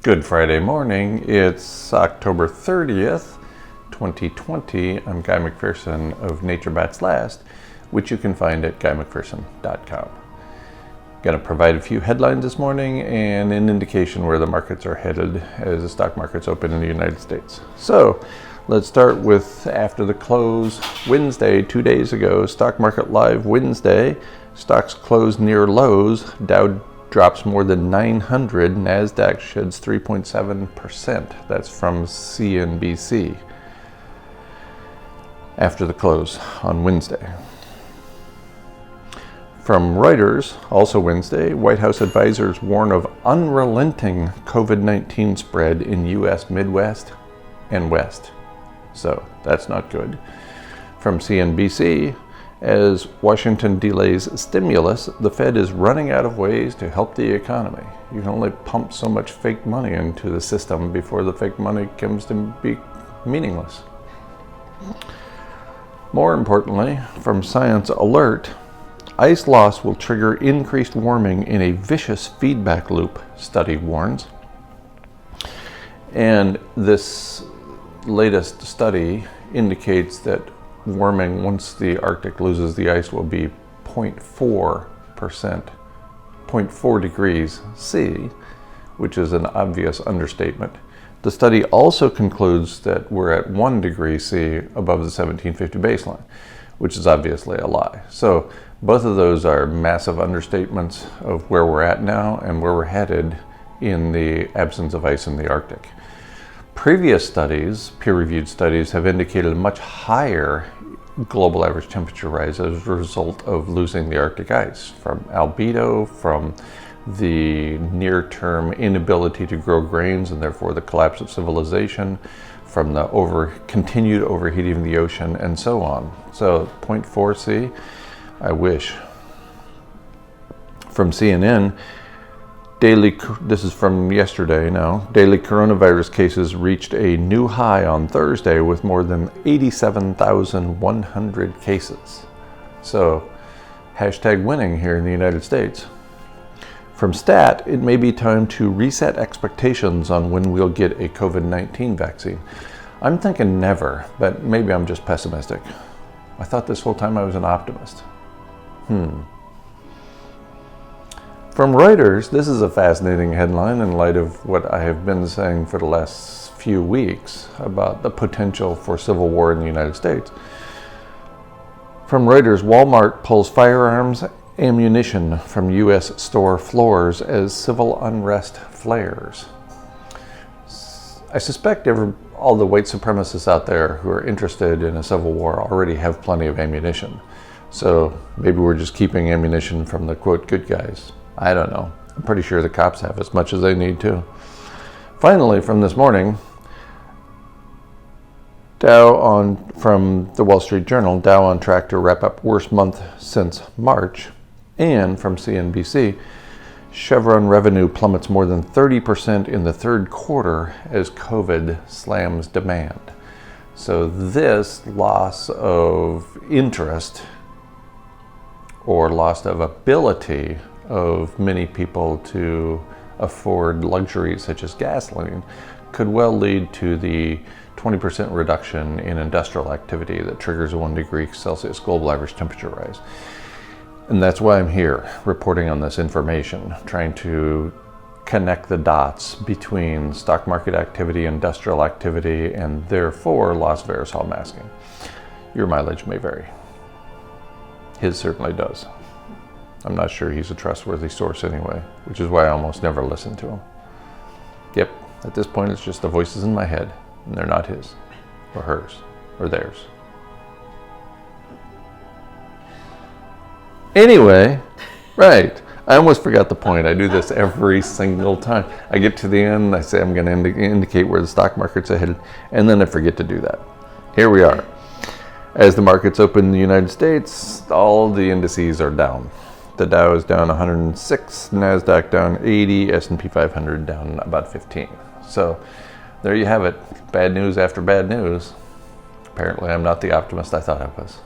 Good Friday morning. It's October 30th, 2020. I'm Guy McPherson of Nature Bats Last, which you can find at guymcpherson.com. Going to provide a few headlines this morning and an indication where the markets are headed as the stock markets open in the United States. So let's start with after the close Wednesday, 2 days ago, Stock Market Live Wednesday. Stocks closed near lows. Dow drops more than 900. NASDAQ sheds 3.7%. That's from CNBC after the close on Wednesday. From Reuters, also Wednesday, White House advisors warn of unrelenting COVID-19 spread in U.S. Midwest and West. So that's not good. From CNBC, as Washington delays stimulus, the Fed is running out of ways to help the economy. You can only pump so much fake money into the system before the fake money comes to be meaningless. More importantly, from Science Alert, ice loss will trigger increased warming in a vicious feedback loop, study warns. And this latest study indicates that warming, once the Arctic loses the ice, will be 0.4 degrees C, which is an obvious understatement. The study also concludes that we're at 1 degree C above the 1750 baseline, which is obviously a lie. So both of those are massive understatements of where we're at now and where we're headed in the absence of ice in the Arctic. Previous studies, peer-reviewed studies, have indicated a much higher global average temperature rise as a result of losing the Arctic ice, from albedo, from the near-term inability to grow grains and therefore the collapse of civilization, from the continued overheating of the ocean, and so on. So 0.4 C, I wish. From CNN, this is from yesterday now, daily coronavirus cases reached a new high on Thursday with more than 87,100 cases. So, hashtag winning here in the United States. From Stat, it may be time to reset expectations on when we'll get a COVID-19 vaccine. I'm thinking never, but maybe I'm just pessimistic. I thought this whole time I was an optimist. From Reuters, this is a fascinating headline in light of what I have been saying for the last few weeks about the potential for civil war in the United States. From Reuters, Walmart pulls firearms ammunition from U.S. store floors as civil unrest flares. I suspect all the white supremacists out there who are interested in a civil war already have plenty of ammunition. So maybe we're just keeping ammunition from the, quote, good guys. I don't know. I'm pretty sure the cops have as much as they need to. Finally, from this morning, from the Wall Street Journal, Dow on track to wrap up worst month since March. And from CNBC, Chevron revenue plummets more than 30% in the third quarter as COVID slams demand. So this loss of interest or loss of ability of many people to afford luxuries such as gasoline could well lead to the 20% reduction in industrial activity that triggers a 1 degree Celsius global average temperature rise. And that's why I'm here reporting on this information, trying to connect the dots between stock market activity, industrial activity, and therefore loss of aerosol masking. Your mileage may vary. His certainly does. I'm not sure he's a trustworthy source anyway, which is why I almost never listen to him. Yep, at this point it's just the voices in my head, and they're not his, or hers, or theirs. Anyway, right, I almost forgot the point. I do this every single time. I get to the end, I say I'm going to indicate where the stock markets are headed, and then I forget to do that. Here we are. As the markets open in the United States, all the indices are down. The Dow is down 106, NASDAQ down 80, S&P 500 down about 15. So there you have it. Bad news after bad news. Apparently I'm not the optimist I thought I was.